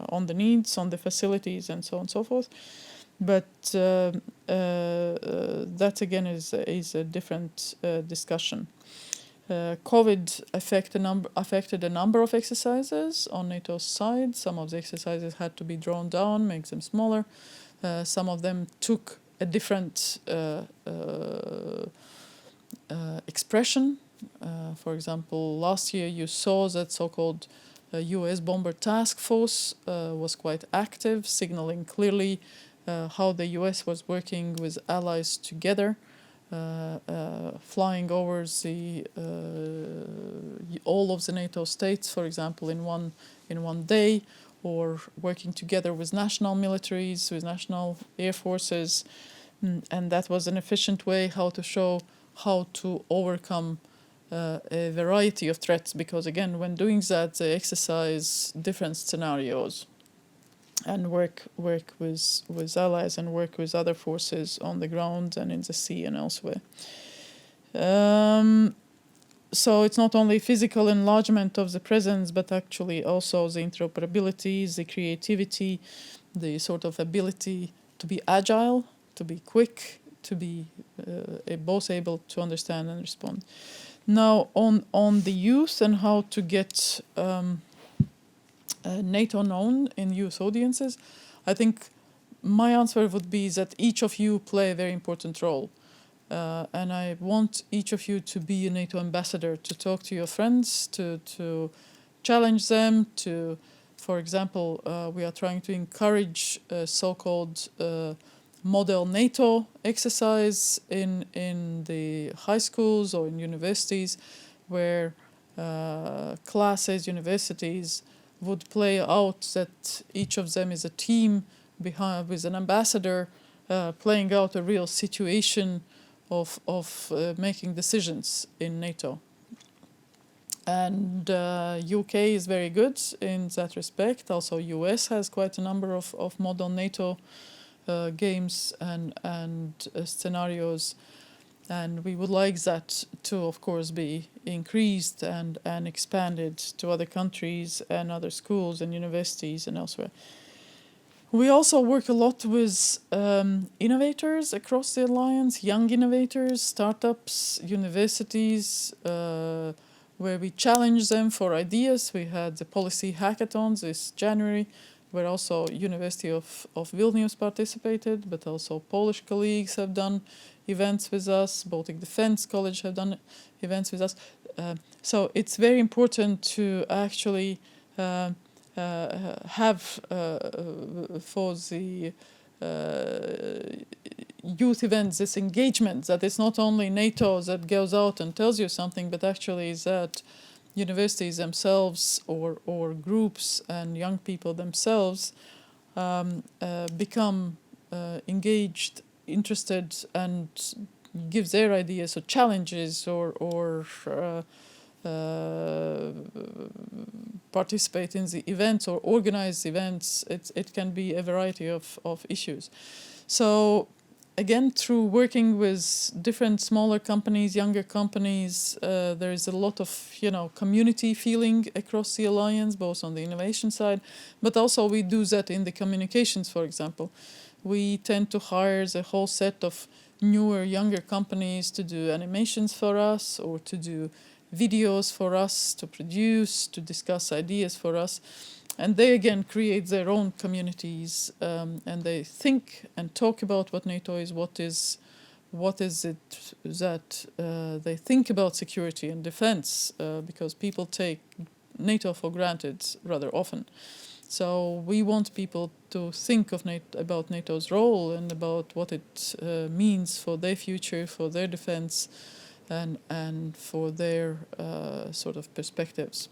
on the needs, on the facilities, and so on and so forth. But that again is a different discussion. COVID affected a number of exercises on NATO's side. Some of the exercises had to be drawn down, make them smaller. Some of them took a different expression. For example, last year you saw that so-called US Bomber Task Force was quite active, signaling clearly how the US was working with allies together, flying over all of the NATO states, for example, in one day, or working together with national militaries, with national air forces, and that was an efficient way how to show how to overcome a variety of threats, because again, when doing that, they exercise different scenarios and work with allies and work with other forces on the ground and in the sea and elsewhere. So it's not only physical enlargement of the presence, but actually also the interoperability, the creativity, the sort of ability to be agile, to be quick, to be both able to understand and respond. Now, on the youth and how to get NATO known in youth audiences, I think my answer would be that each of you play a very important role. And I want each of you to be a NATO ambassador, to talk to your friends, to challenge them, to, for example, we are trying to encourage a so-called model NATO exercise in the high schools or in universities, where classes, universities would play out that each of them is a team behind with an ambassador playing out a real situation of making decisions in NATO. And UK is very good in that respect. Also US has quite a number of model NATO games and scenarios, and we would like that to, of course, be increased and expanded to other countries and other schools and universities and elsewhere. We also work a lot with innovators across the alliance, young innovators, startups, universities, where we challenge them for ideas. We had the policy hackathons this January, where also University of Vilnius participated, but also Polish colleagues have done events with us, Baltic Defense College have done events with us. So it's very important to actually have for the youth events this engagement, that it's not only NATO that goes out and tells you something, but actually that universities themselves or groups and young people themselves become engaged, interested, and give their ideas or challenges or participate in the events or organize events. It can be a variety of issues. So again, through working with different smaller companies, younger companies, there is a lot of community feeling across the alliance, both on the innovation side, but also we do that in the communications, for example. We tend to hire the whole set of newer, younger companies to do animations for us or to do videos for us, to produce, to discuss ideas for us. And they again create their own communities, and they think and talk about what NATO is, what is it that they think about security and defense, because people take NATO for granted rather often. So we want people to think of about NATO's role and about what it means for their future, for their defense, and for their sort of perspectives.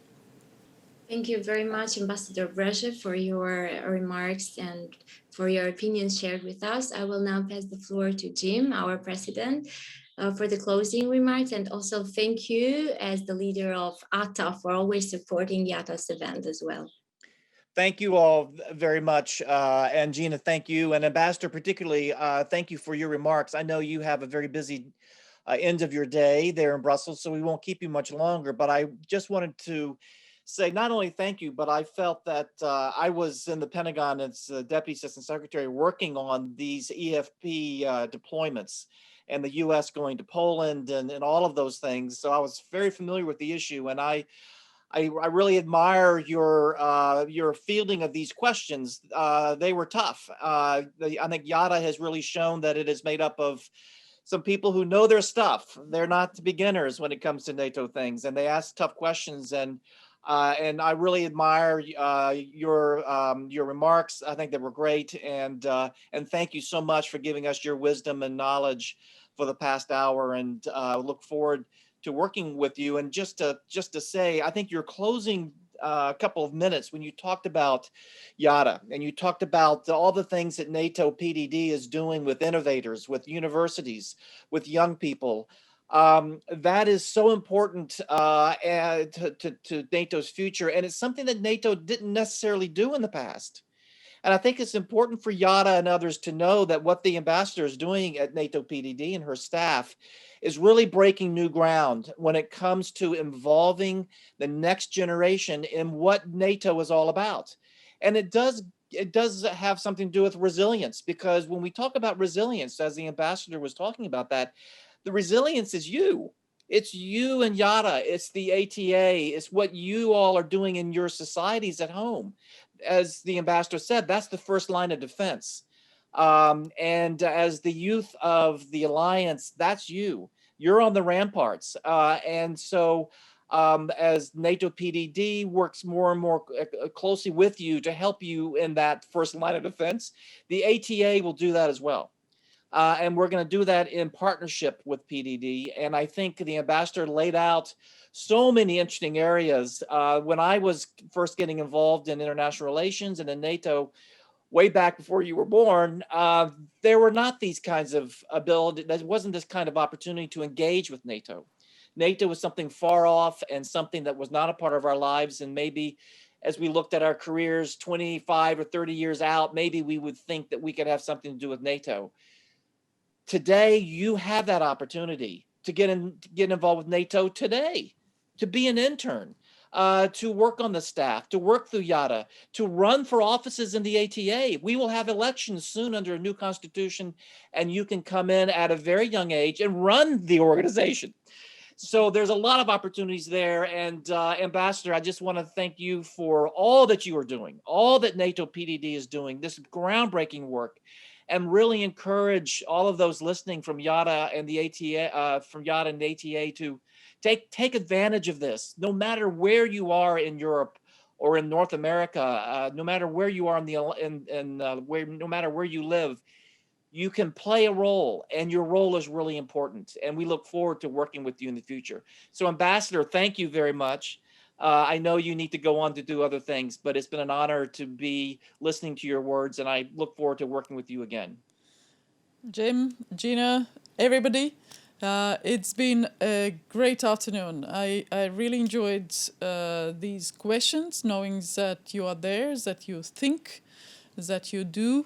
Thank you very much, Ambassador Brezhnev, for your remarks and for your opinions shared with us. I will now pass the floor to Jim, our president, for the closing remarks. And also thank you as the leader of YATA for always supporting YATA's event as well. Thank you all very much. And Gina, thank you. And Ambassador, particularly, thank you for your remarks. I know you have a very busy end of your day there in Brussels, so we won't keep you much longer. But I just wanted to say not only thank you, but I felt that I was in the Pentagon as Deputy Assistant Secretary working on these eFP deployments and the US going to Poland and all of those things. So I was very familiar with the issue, and I really admire your fielding of these questions. They were tough. I think YATA has really shown that it is made up of some people who know their stuff. They're not beginners when it comes to NATO things, and they ask tough questions. And I really admire your remarks. I think they were great, and thank you so much for giving us your wisdom and knowledge for the past hour. And look forward to working with you. And just to say, I think your closing couple of minutes when you talked about YATA and you talked about all the things that NATO PDD is doing with innovators, with universities, with young people. That is so important to NATO's future, and it's something that NATO didn't necessarily do in the past. And I think it's important for YATA and others to know that what the ambassador is doing at NATO PDD and her staff is really breaking new ground when it comes to involving the next generation in what NATO is all about. And it does have something to do with resilience, because when we talk about resilience, as the ambassador was talking about that, the resilience is you. It's you and YATA. It's the ATA. It's what you all are doing in your societies at home. As the ambassador said, that's the first line of defense. And as the youth of the alliance, that's you. You're on the ramparts. And so as NATO PDD works more and more closely with you to help you in that first line of defense, the ATA will do that as well. And we're going to do that in partnership with PDD. And I think the ambassador laid out so many interesting areas. When I was first getting involved in international relations and in NATO, way back before you were born, there were not these kinds of ability. There wasn't this kind of opportunity to engage with NATO. NATO was something far off and something that was not a part of our lives. And maybe as we looked at our careers 25 or 30 years out, maybe we would think that we could have something to do with NATO. Today, you have that opportunity to get involved with NATO today, to be an intern, to work on the staff, to work through YATA, to run for offices in the ATA. We will have elections soon under a new constitution, and you can come in at a very young age and run the organization. So there's a lot of opportunities there. And Ambassador, I just want to thank you for all that you are doing, all that NATO PDD is doing, this groundbreaking work, and really encourage all of those listening from YATA and the ATA, from YATA and the ATA Take advantage of this. No matter where you are in Europe or in North America, no matter where you are no matter where you live, you can play a role, and your role is really important. And we look forward to working with you in the future. So, Ambassador, thank you very much. I know you need to go on to do other things, but it's been an honor to be listening to your words, and I look forward to working with you again. Jim, Gina, everybody, it's been a great afternoon. I really enjoyed these questions, knowing that you are there, that you think, that you do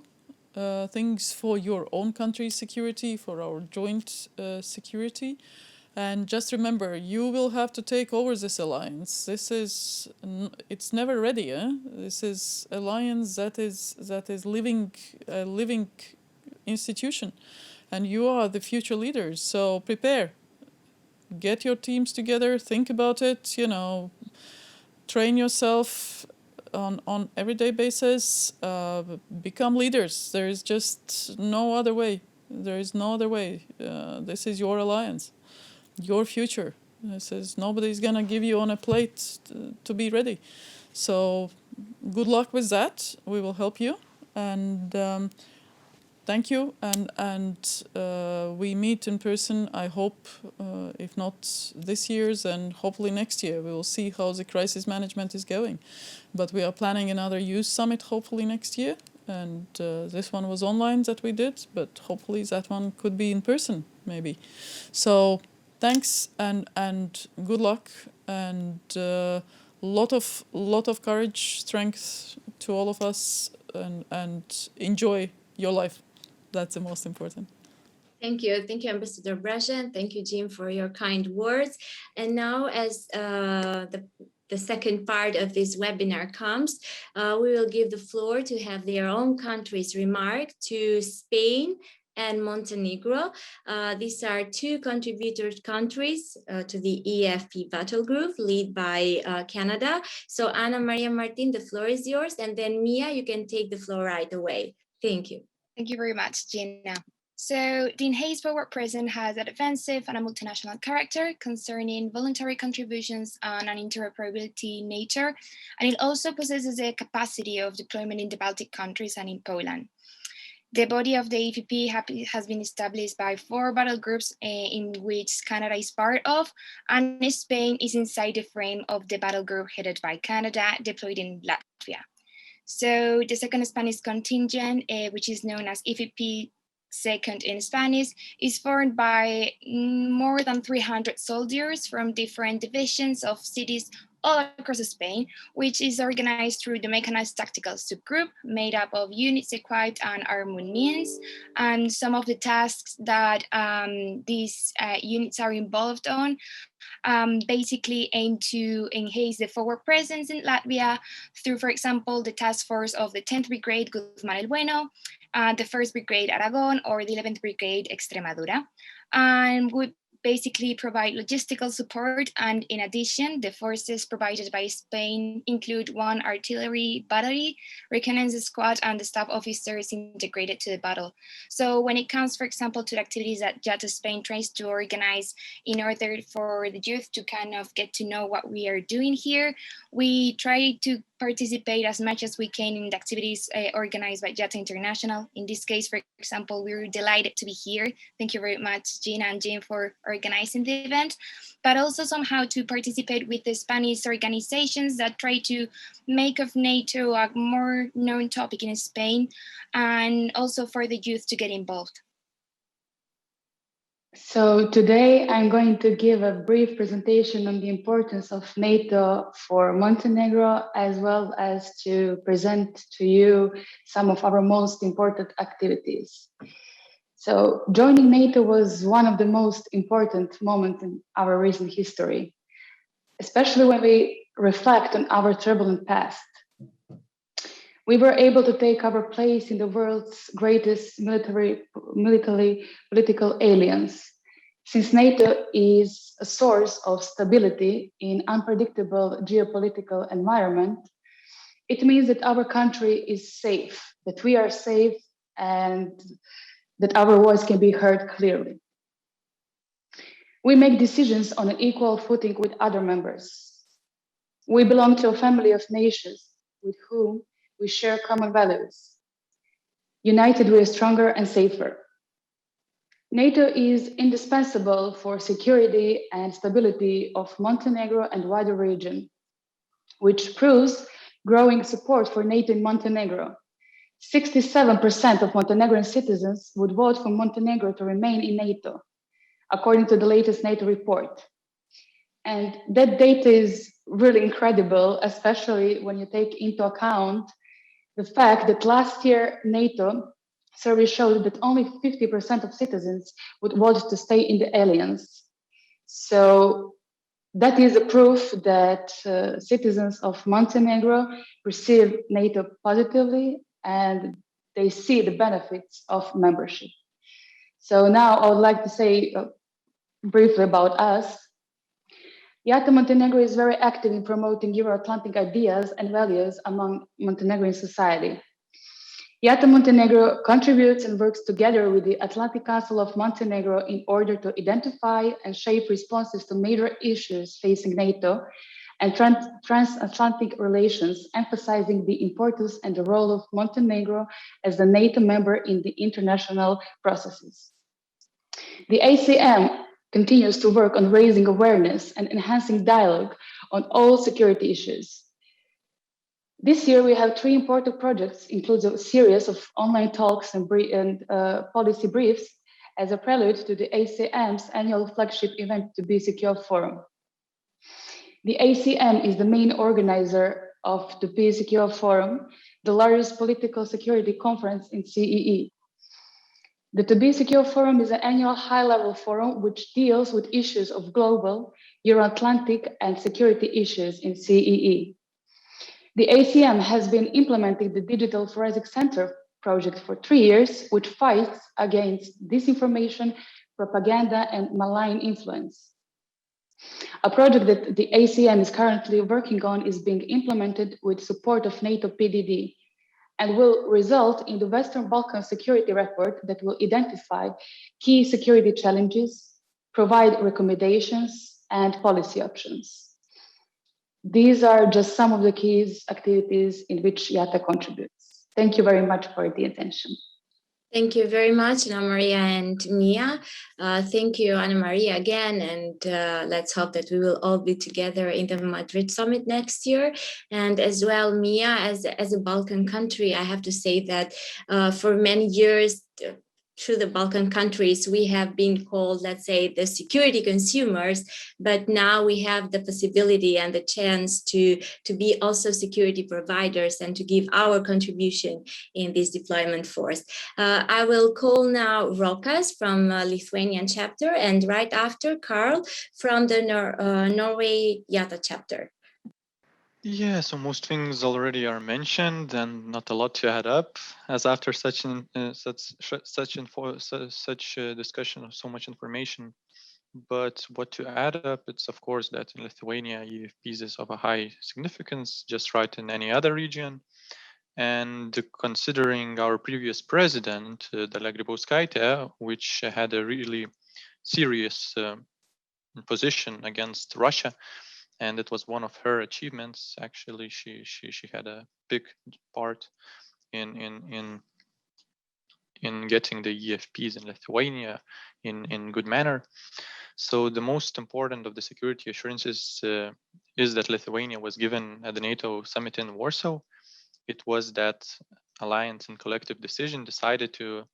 things for your own country's security, for our joint security. And just remember, you will have to take over this alliance. It's never ready. This is alliance that is living institution, and you are the future leaders. So prepare, get your teams together, think about it. Train yourself on everyday basis. Become leaders. There is just no other way. There is no other way. This is your alliance. Your future. This is nobody's gonna give you on a plate to be ready. So good luck with that. We will help you, and thank you. And we meet in person. I hope, if not this year, then hopefully next year. We will see how the crisis management is going. But we are planning another youth summit hopefully next year. And this one was online that we did, but hopefully that one could be in person maybe. So. Thanks and good luck, and lot of courage, strength to all of us, and enjoy your life. That's the most important. Thank you, Ambassador Braja, and thank you, Jim, for your kind words. And now, as the second part of this webinar comes, we will give the floor to have their own countries remark to Spain and Montenegro. These are two contributor countries to the eFP battle group led by Canada. So Ana Maria Martin, the floor is yours. And then Mia, you can take the floor right away. Thank you. Thank you very much, Gina. So the Enhanced Forward Presence has a defensive and a multinational character concerning voluntary contributions and an interoperability nature. And it also possesses a capacity of deployment in the Baltic countries and in Poland. The body of the eFP has been established by 4 battle groups in which Canada is part of, and Spain is inside the frame of the battle group headed by Canada, deployed in Latvia. So the second Spanish contingent, which is known as eFP second in Spanish, is formed by more than 300 soldiers from different divisions of cities all across Spain, which is organized through the mechanized tactical subgroup made up of units equipped and armed means. And some of the tasks that these units are involved on basically aim to enhance the forward presence in Latvia through, for example, the task force of the 10th Brigade Guzman el Bueno, the 1st Brigade Aragon, or the 11th Brigade Extremadura. And would basically provide logistical support, and in addition, the forces provided by Spain include 1 artillery battery, reconnaissance squad, and the staff officers integrated to the battle. So when it comes, for example, to the activities that YATA Spain tries to organize in order for the youth to kind of get to know what we are doing here, we try to participate as much as we can in the activities organized by YATA International. In this case, for example, we're delighted to be here. Thank you very much, Gina and Jim, for organizing the event, but also somehow to participate with the Spanish organizations that try to make of NATO a more known topic in Spain, and also for the youth to get involved. So today I'm going to give a brief presentation on the importance of NATO for Montenegro, as well as to present to you some of our most important activities. So joining NATO was one of the most important moments in our recent history, especially when we reflect on our turbulent past. We were able to take our place in the world's greatest military political alliance. Since NATO is a source of stability in unpredictable geopolitical environment, it means that our country is safe, that we are safe, and that our voice can be heard clearly. We make decisions on an equal footing with other members. We belong to a family of nations with whom we share common values. United, we are stronger and safer. NATO is indispensable for security and stability of Montenegro and wider region, which proves growing support for NATO in Montenegro. 67% of Montenegrin citizens would vote for Montenegro to remain in NATO, according to the latest NATO report. And that data is really incredible, especially when you take into account the fact that last year NATO survey showed that only 50% of citizens would vote to stay in the alliance. So that is a proof that citizens of Montenegro perceive NATO positively and they see the benefits of membership. So now I would like to say briefly about us. YATA Montenegro is very active in promoting Euro-Atlantic ideas and values among Montenegrin society. YATA Montenegro contributes and works together with the Atlantic Council of Montenegro in order to identify and shape responses to major issues facing NATO and transatlantic relations, emphasizing the importance and the role of Montenegro as a NATO member in the international processes. The ACM continues to work on raising awareness and enhancing dialogue on all security issues. This year, we have 3 important projects, including a series of online talks and policy briefs as a prelude to the ACM's annual flagship event, To Be Secure Forum. The ACM is the main organizer of the Be Secure Forum, the largest political security conference in CEE. The To Be Secure Forum is an annual high-level forum which deals with issues of global, Euro-Atlantic, and security issues in CEE. The ACM has been implementing the Digital Forensic Center project for 3 years, which fights against disinformation, propaganda, and malign influence. A project that the ACM is currently working on is being implemented with support of NATO PDD and will result in the Western Balkan Security Report that will identify key security challenges, provide recommendations, and policy options. These are just some of the key activities in which YATA contributes. Thank you very much for the attention. Thank you very much, Ana Maria and Mia. Thank you, Ana Maria, again, and let's hope that we will all be together in the Madrid summit next year. And as well, Mia, as a Balkan country, I have to say that for many years, through the Balkan countries, we have been called, let's say, the security consumers, but now we have the possibility and the chance to be also security providers and to give our contribution in this deployment force. I will call now Rokas from Lithuanian chapter, and right after Carl from the Norway YATA chapter. Yeah, so most things already are mentioned, and not a lot to add up. As after such discussion of so much information, but what to add up? It's of course that in Lithuania, eFPs is of a high significance, just right in any other region. And considering our previous president, Dalia Grybauskaitė, which had a really serious position against Russia. And it was one of her achievements. Actually, she had a big part in getting the eFPs in Lithuania in good manner. So the most important of the security assurances is that Lithuania was given at the NATO summit in Warsaw. It was that alliance and collective decision decided to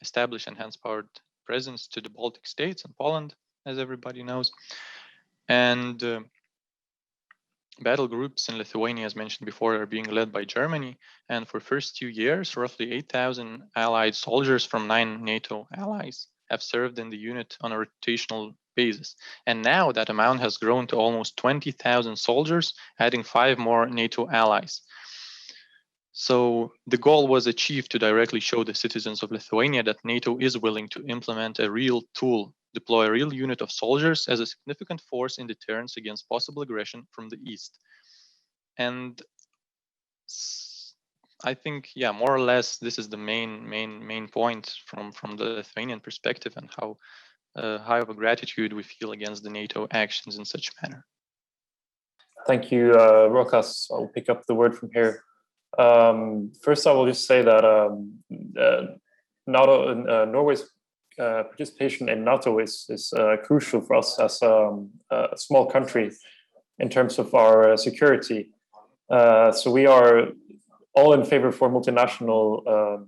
establish enhanced powered presence to the Baltic states and Poland, as everybody knows. And battle groups in Lithuania, as mentioned before, are being led by Germany. And for first 2 years, roughly 8,000 allied soldiers from 9 NATO allies have served in the unit on a rotational basis. And now that amount has grown to almost 20,000 soldiers, adding 5 more NATO allies. So the goal was achieved to directly show the citizens of Lithuania that NATO is willing to implement a real tool, deploy a real unit of soldiers as a significant force in deterrence against possible aggression from the East. And I think, yeah, more or less, this is the main point from the Lithuanian perspective and how high of a gratitude we feel against the NATO actions in such manner. Thank you, Rokas. I'll pick up the word from here. First, I will just say that Norway's participation in NATO is crucial for us as a small country in terms of our security. So we are all in favor for multinational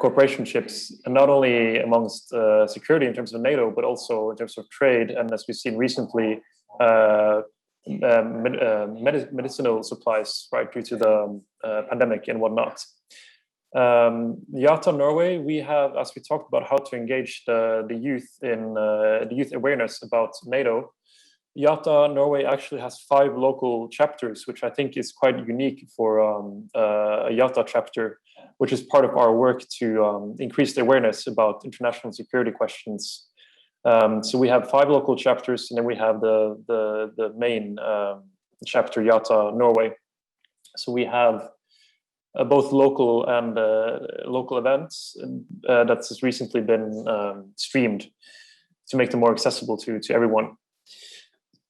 corporationships, and not only amongst security in terms of NATO, but also in terms of trade, and as we've seen recently, medicinal supplies, right, due to the pandemic and whatnot. YATA Norway, we have, as we talked about how to engage the youth in the youth awareness about NATO. YATA Norway actually has 5 local chapters, which I think is quite unique for a YATA chapter, which is part of our work to increase the awareness about international security questions. So we have 5 local chapters, and then we have the main chapter, YATA Norway. So we have both local and local events that's recently been streamed to make them more accessible to everyone.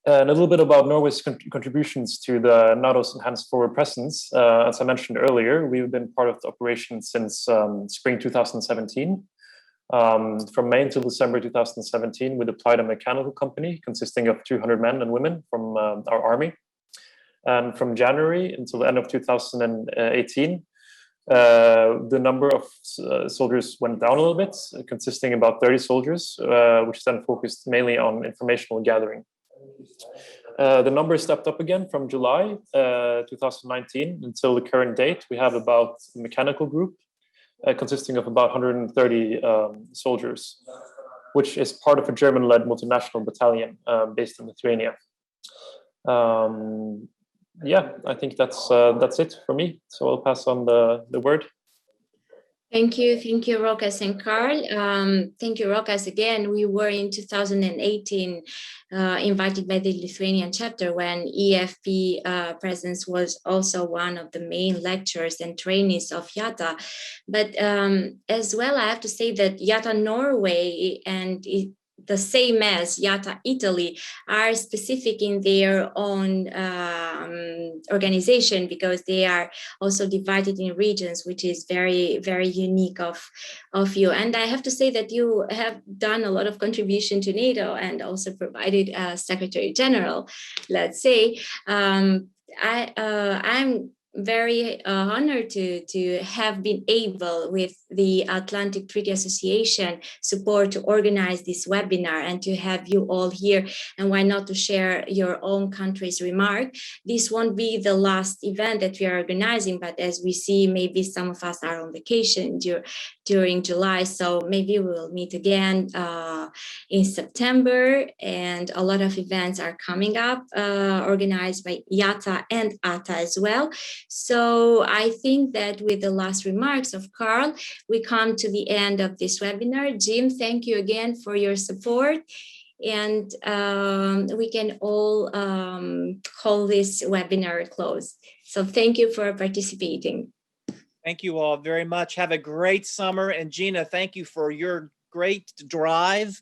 And a little bit about Norway's contributions to the NATO's enhanced forward presence. As I mentioned earlier, we've been part of the operation since spring 2017. From May until December 2017, we deployed a mechanical company consisting of 200 men and women from our army. And from January until the end of 2018, the number of soldiers went down a little bit, consisting about 30 soldiers, which then focused mainly on informational gathering. The number stepped up again from July 2019 until the current date. We have about a mechanical group consisting of about 130 soldiers, which is part of a German-led multinational battalion based in Lithuania. Yeah, I think that's it for me. So I'll pass on the word. Thank you, Rokas and Carl. Thank you, Rokas. Again, we were in 2018 invited by the Lithuanian chapter when eFP presence was also one of the main lecturers and trainees of YATA. But as well, I have to say that YATA Norway and the same as YATA Italy are specific in their own organization, because they are also divided in regions, which is very, very unique of you. And I have to say that you have done a lot of contribution to NATO and also provided a Secretary General, let's say. I'm very honored to have been able, with the Atlantic Treaty Association support, to organize this webinar and to have you all here, and why not to share your own country's remark. This won't be the last event that we are organizing, but as we see, maybe some of us are on vacation during July, so maybe we will meet again in September, and a lot of events are coming up organized by YATA and ATA as well. So I think that with the last remarks of Carl, we come to the end of this webinar. Jim, thank you again for your support. And we can all call this webinar closed. So thank you for participating. Thank you all very much. Have a great summer. And Gina, thank you for your great drive,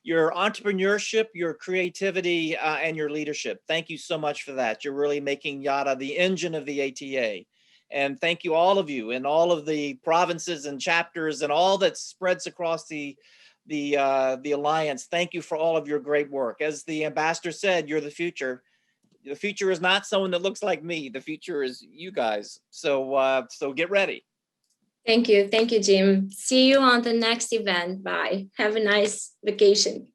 your entrepreneurship, your creativity, and your leadership. Thank you so much for that. You're really making YATA the engine of the ATA. And thank you, all of you, in all of the provinces and chapters and all that spreads across the alliance. Thank you for all of your great work. As the ambassador said, you're the future. The future is not someone that looks like me. The future is you guys. So get ready. Thank you, Jim. See you on the next event. Bye. Have a nice vacation.